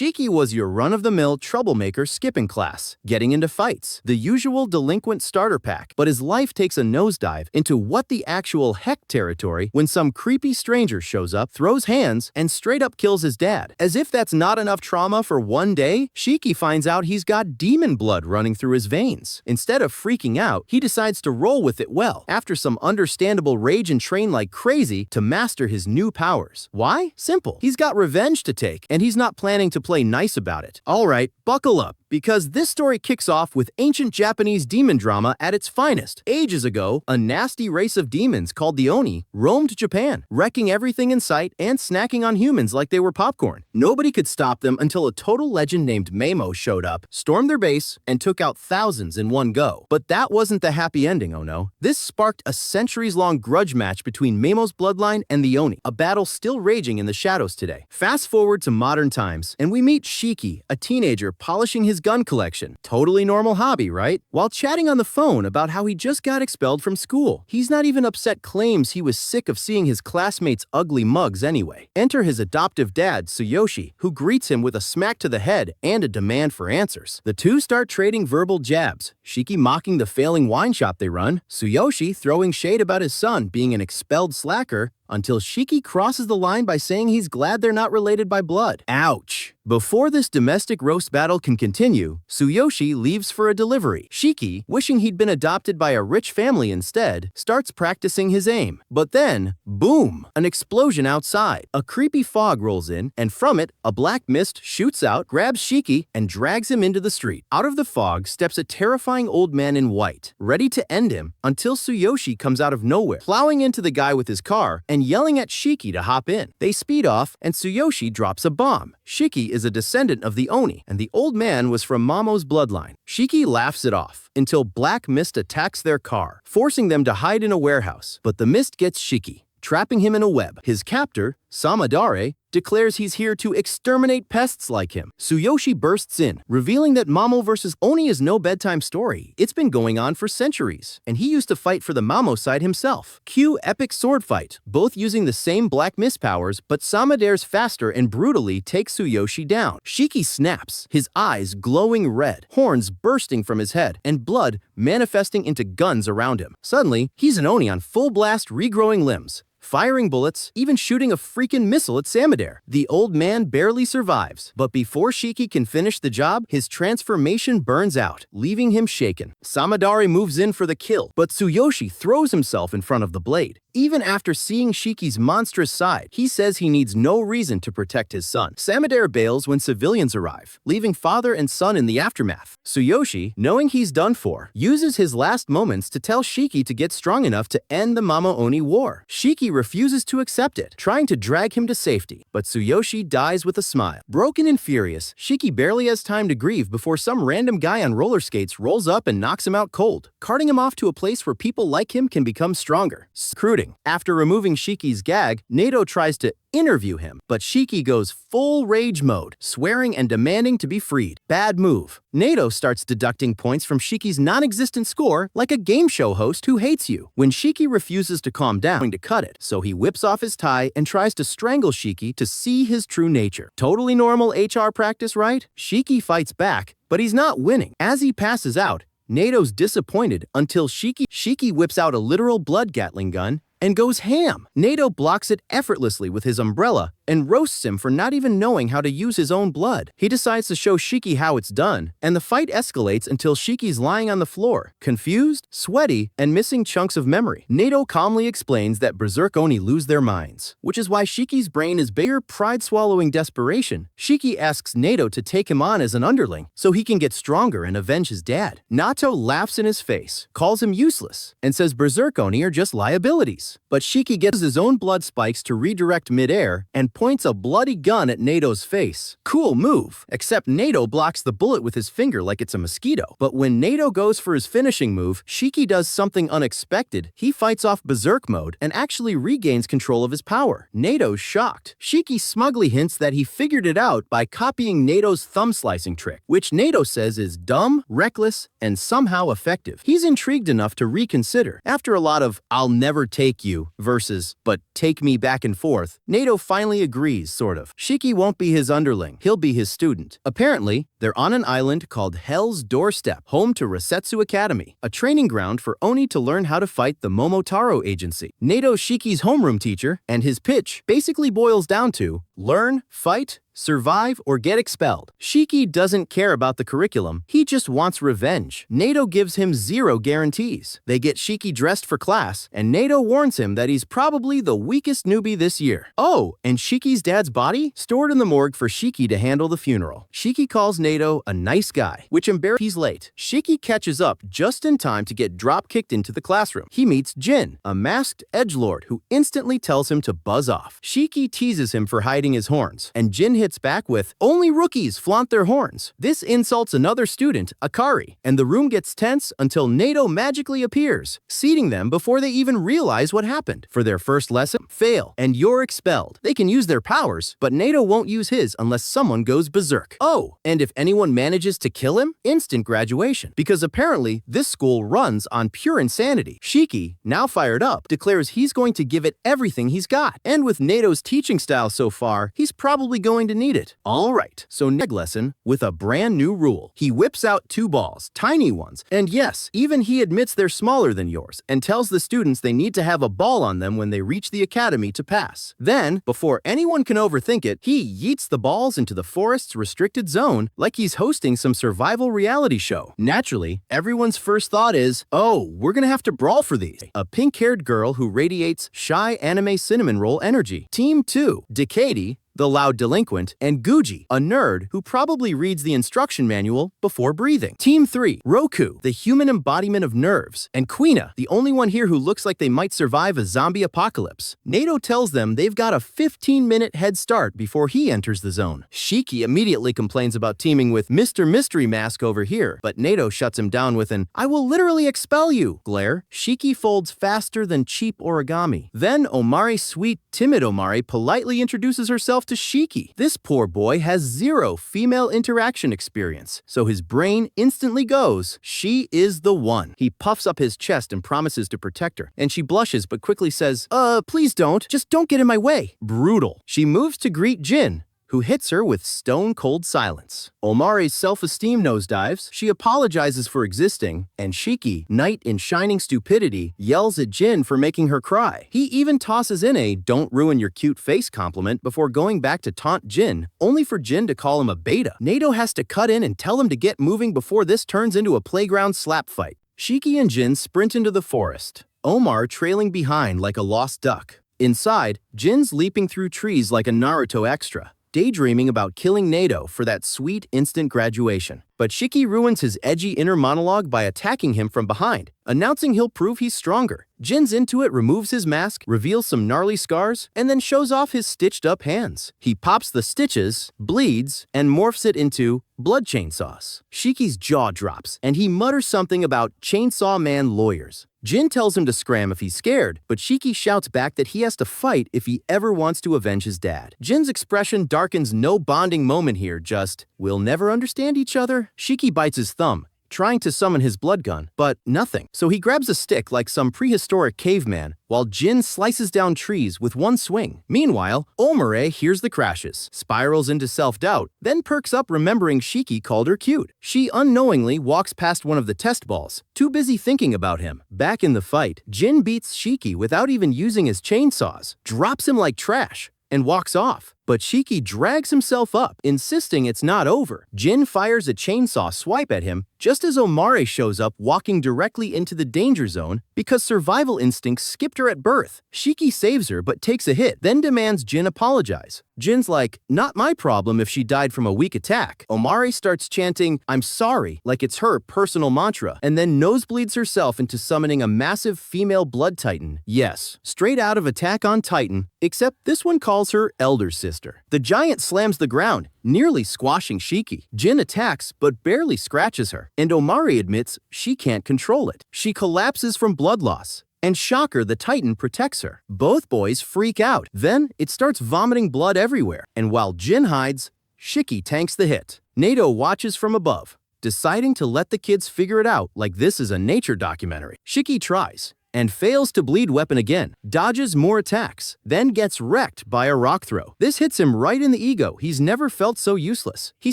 Shiki was your run-of-the-mill troublemaker skipping class, getting into fights, the usual delinquent starter pack, but his life takes a nosedive into what the actual heck territory when some creepy stranger shows up, throws hands, and straight up kills his dad. As if that's not enough trauma for one day, Shiki finds out he's got demon blood running through his veins. Instead of freaking out, he decides to roll with it well, after some understandable rage and train like crazy to master his new powers. Why? Simple. He's got revenge to take, and he's not planning to play nice about it. Alright, buckle up, because this story kicks off with ancient Japanese demon drama at its finest. Ages ago, a nasty race of demons called the Oni roamed Japan, wrecking everything in sight and snacking on humans like they were popcorn. Nobody could stop them until a total legend named Mamo showed up, stormed their base, and took out thousands in one go. But that wasn't the happy ending, oh no. This sparked a centuries-long grudge match between Mamo's bloodline and the Oni, a battle still raging in the shadows today. Fast forward to modern times, and we meet Shiki, a teenager polishing his gun collection. Totally normal hobby, right? While chatting on the phone about how he just got expelled from school. He's not even upset, claims he was sick of seeing his classmates' ugly mugs anyway. Enter his adoptive dad, Tsuyoshi, who greets him with a smack to the head and a demand for answers. The two start trading verbal jabs, Shiki mocking the failing wine shop they run, Tsuyoshi throwing shade about his son being an expelled slacker, until Shiki crosses the line by saying he's glad they're not related by blood. Ouch. Before this domestic roast battle can continue, Tsuyoshi leaves for a delivery. Shiki, wishing he'd been adopted by a rich family instead, starts practicing his aim. But then, boom, an explosion outside. A creepy fog rolls in, and from it, a black mist shoots out, grabs Shiki, and drags him into the street. Out of the fog steps a terrifying old man in white, ready to end him, until Tsuyoshi comes out of nowhere, plowing into the guy with his car and yelling at Shiki to hop in. They speed off, and Tsuyoshi drops a bomb. Shiki is a descendant of the Oni, and the old man was from Mamo's bloodline. Shiki laughs it off, until black mist attacks their car, forcing them to hide in a warehouse. But the mist gets Shiki, trapping him in a web. His captor, Samadare, declares he's here to exterminate pests like him. Tsuyoshi bursts in, revealing that Mamo vs. Oni is no bedtime story. It's been going on for centuries, and he used to fight for the Mamo side himself. Cue epic sword fight, both using the same black mist powers, but Samadare's faster and brutally takes Tsuyoshi down. Shiki snaps, his eyes glowing red, horns bursting from his head, and blood manifesting into guns around him. Suddenly, he's an Oni on full blast regrowing limbs, firing bullets, even shooting a freaking missile at Samadare. The old man barely survives, but before Shiki can finish the job, his transformation burns out, leaving him shaken. Samadare moves in for the kill, but Tsuyoshi throws himself in front of the blade. Even after seeing Shiki's monstrous side, he says he needs no reason to protect his son. Samadare bails when civilians arrive, leaving father and son in the aftermath. Tsuyoshi, knowing he's done for, uses his last moments to tell Shiki to get strong enough to end the Mamo-Oni war. Shiki refuses to accept it, trying to drag him to safety, but Tsuyoshi dies with a smile. Broken and furious, Shiki barely has time to grieve before some random guy on roller skates rolls up and knocks him out cold, carting him off to a place where people like him can become stronger. Screwed. After removing Shiki's gag, Nato tries to interview him, but Shiki goes full rage mode, swearing and demanding to be freed. Bad move. Nato starts deducting points from Shiki's non-existent score like a game show host who hates you. When Shiki refuses to calm down, to cut it, so he whips off his tie and tries to strangle Shiki to see his true nature. Totally normal HR practice, right? Shiki fights back, but he's not winning. As he passes out, Nato's disappointed until Shiki whips out a literal blood Gatling gun and goes ham. Nato blocks it effortlessly with his umbrella and roasts him for not even knowing how to use his own blood. He decides to show Shiki how it's done, and the fight escalates until Shiki's lying on the floor, confused, sweaty, and missing chunks of memory. Nato calmly explains that Berserk Oni lose their minds, which is why Shiki's brain is bigger. Pride-swallowing desperation, Shiki asks Nato to take him on as an underling so he can get stronger and avenge his dad. Nato laughs in his face, calls him useless, and says Berserk Oni are just liabilities. But Shiki gets his own blood spikes to redirect midair and points a bloody gun at Nato's face. Cool move, except Nato blocks the bullet with his finger like it's a mosquito. But when Nato goes for his finishing move, Shiki does something unexpected. He fights off Berserk mode and actually regains control of his power. Nato's shocked. Shiki smugly hints that he figured it out by copying Nato's thumb slicing trick, which Nato says is dumb, reckless, and somehow effective. He's intrigued enough to reconsider. After a lot of "I'll never take you" versus "but take me" back and forth, Nato finally finally agrees, sort of. Shiki won't be his underling, he'll be his student. Apparently, they're on an island called Hell's Doorstep, home to Resetsu Academy, a training ground for Oni to learn how to fight the Momotaro Agency. Nado's Shiki's homeroom teacher, and his pitch basically boils down to learn, fight, survive, or get expelled. Shiki doesn't care about the curriculum, he just wants revenge. Nado gives him zero guarantees. They get Shiki dressed for class, and Nado warns him that he's probably the weakest newbie this year. Oh, and Shiki's dad's body? Stored in the morgue for Shiki to handle the funeral. Shiki calls Nado a nice guy, which embarrasses he's late. Shiki catches up just in time to get drop-kicked into the classroom. He meets Jin, a masked edgelord who instantly tells him to buzz off. Shiki teases him for hiding his horns, and Jin hits back with, "Only rookies flaunt their horns." This insults another student, Akari, and the room gets tense until Nado magically appears, seating them before they even realize what happened. For their first lesson, fail, and you're expelled. They can use their powers, but Nado won't use his unless someone goes berserk. Oh, and if anyone manages to kill him, instant graduation, because apparently this school runs on pure insanity. Shiki, now fired up, declares he's going to give it everything he's got, and with Nado's teaching style so far, he's probably going to need it. Alright, so next lesson with a brand new rule. He whips out 2 balls, tiny ones, and yes, even he admits they're smaller than yours, and tells the students they need to have a ball on them when they reach the academy to pass. Then, before anyone can overthink it, he yeets the balls into the forest's restricted zone like he's hosting some survival reality show. Naturally, everyone's first thought is, oh, we're gonna have to brawl for these. A pink-haired girl who radiates shy anime cinnamon roll energy. Team 2, Decady, the loud delinquent, and Guji, a nerd who probably reads the instruction manual before breathing. Team 3, Roku, the human embodiment of nerves, and Quina, the only one here who looks like they might survive a zombie apocalypse. Nado tells them they've got a 15-minute head start before he enters the zone. Shiki immediately complains about teaming with Mr. Mystery Mask over here, but Nado shuts him down with an "I will literally expel you" glare. Shiki folds faster than cheap origami. Then Omari's sweet, timid Omari politely introduces herself to Shiki. This poor boy has zero female interaction experience, so his brain instantly goes, she is the one. He puffs up his chest and promises to protect her, and she blushes but quickly says, please don't, just don't get in my way. Brutal. She moves to greet Jin, who hits her with stone-cold silence. Omari's self-esteem nosedives, she apologizes for existing, and Shiki, knight in shining stupidity, yells at Jin for making her cry. He even tosses in a "don't ruin your cute face" compliment before going back to taunt Jin, only for Jin to call him a beta. Nado has to cut in and tell him to get moving before this turns into a playground slap fight. Shiki and Jin sprint into the forest, Omar trailing behind like a lost duck. Inside, Jin's leaping through trees like a Naruto extra, daydreaming about killing Nado for that sweet instant graduation. But Shiki ruins his edgy inner monologue by attacking him from behind, announcing he'll prove he's stronger. Jin's into it, removes his mask, reveals some gnarly scars, and then shows off his stitched-up hands. He pops the stitches, bleeds, and morphs it into blood chainsaws. Shiki's jaw drops, and he mutters something about Chainsaw Man lawyers. Jin tells him to scram if he's scared, but Shiki shouts back that he has to fight if he ever wants to avenge his dad. Jin's expression darkens no bonding moment here, just, we'll never understand each other? Shiki bites his thumb, trying to summon his blood gun, but nothing. So he grabs a stick like some prehistoric caveman, while Jin slices down trees with one swing. Meanwhile, Omare hears the crashes, spirals into self-doubt, then perks up remembering Shiki called her cute. She unknowingly walks past one of the test balls, too busy thinking about him. Back in the fight, Jin beats Shiki without even using his chainsaws, drops him like trash, and walks off. But Shiki drags himself up, insisting it's not over. Jin fires a chainsaw swipe at him just as Omare shows up, walking directly into the danger zone because survival instincts skipped her at birth. Shiki saves her but takes a hit, then demands Jin apologize. Jin's like, not my problem if she died from a weak attack. Omare starts chanting, "I'm sorry," like it's her personal mantra, and then nosebleeds herself into summoning a massive female blood titan. Yes, straight out of Attack on Titan, except this one calls her elder sister. The giant slams the ground, nearly squashing Shiki. Jin attacks, but barely scratches her, and Omari admits she can't control it. She collapses from blood loss, and shocker, the Titan protects her. Both boys freak out. Then it starts vomiting blood everywhere, and while Jin hides, Shiki tanks the hit. Nado watches from above, deciding to let the kids figure it out like this is a nature documentary. Shiki tries, and fails to bleed weapon again, dodges more attacks, then gets wrecked by a rock throw. This hits him right in the ego. He's never felt so useless. He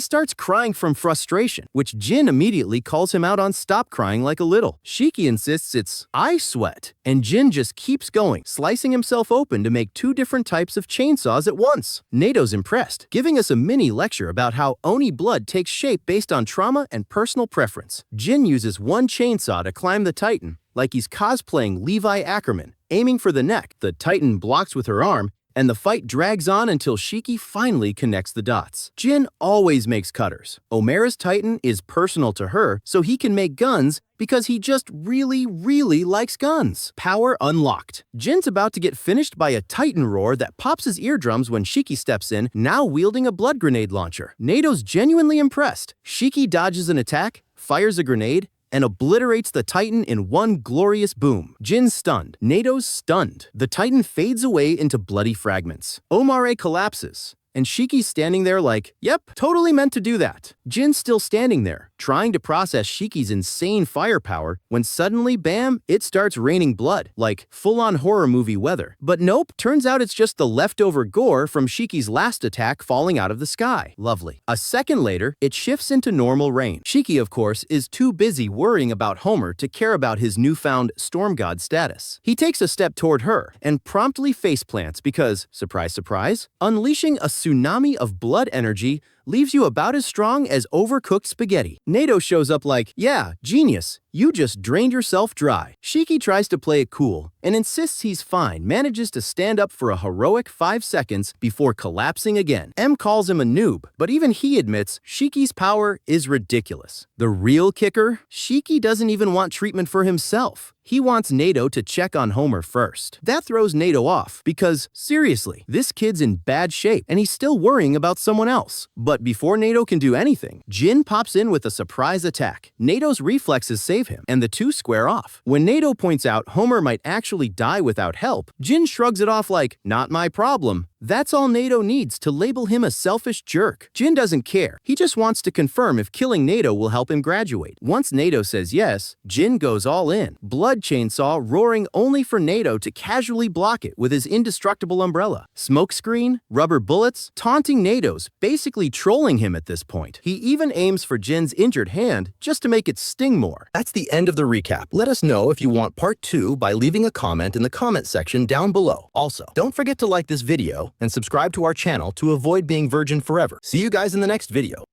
starts crying from frustration, which Jin immediately calls him out on stop crying like a little. Shiki insists it's eye sweat, and Jin just keeps going, slicing himself open to make 2 different types of chainsaws at once. Nato's impressed, giving us a mini lecture about how Oni blood takes shape based on trauma and personal preference. Jin uses one chainsaw to climb the Titan, like he's cosplaying Levi Ackerman, aiming for the neck. The Titan blocks with her arm, and the fight drags on until Shiki finally connects the dots. Jin always makes cutters. Omera's Titan is personal to her, so he can make guns because he just really likes guns. Power unlocked. Jin's about to get finished by a Titan roar that pops his eardrums when Shiki steps in, now wielding a blood grenade launcher. Nato's genuinely impressed. Shiki dodges an attack, fires a grenade, and obliterates the Titan in one glorious boom. Jin's stunned. Nato's stunned. The Titan fades away into bloody fragments. Omare collapses, and Shiki's standing there like, yep, totally meant to do that. Jin's still standing there, trying to process Shiki's insane firepower, when suddenly, bam, it starts raining blood, like full-on horror movie weather. But nope, turns out it's just the leftover gore from Shiki's last attack falling out of the sky. Lovely. A second later, it shifts into normal rain. Shiki, of course, is too busy worrying about Homer to care about his newfound storm god status. He takes a step toward her and promptly faceplants because, surprise, surprise, unleashing a tsunami of blood energy leaves you about as strong as overcooked spaghetti. Nato shows up like, yeah, genius, you just drained yourself dry. Shiki tries to play it cool and insists he's fine, manages to stand up for a heroic 5 seconds before collapsing again. M calls him a noob, but even he admits Shiki's power is ridiculous. The real kicker? Shiki doesn't even want treatment for himself. He wants Nato to check on Homer first. That throws Nato off because, seriously, this kid's in bad shape and he's still worrying about someone else. But before Nato can do anything, Jin pops in with a surprise attack. Nato's reflexes save him, and the two square off. When Nato points out Homer might actually die without help, Jin shrugs it off like, not my problem. That's all Nato needs to label him a selfish jerk. Jin doesn't care. He just wants to confirm if killing Nato will help him graduate. Once Nato says yes, Jin goes all in. Blood chainsaw roaring only for Nato to casually block it with his indestructible umbrella. Smokescreen, rubber bullets, taunting Nato's, basically trolling him at this point. He even aims for Jin's injured hand just to make it sting more. That's the end of the recap. Let us know if you want part 2 by leaving a comment in the comment section down below. Also, don't forget to like this video and subscribe to our channel to avoid being virgin forever. See you guys in the next video.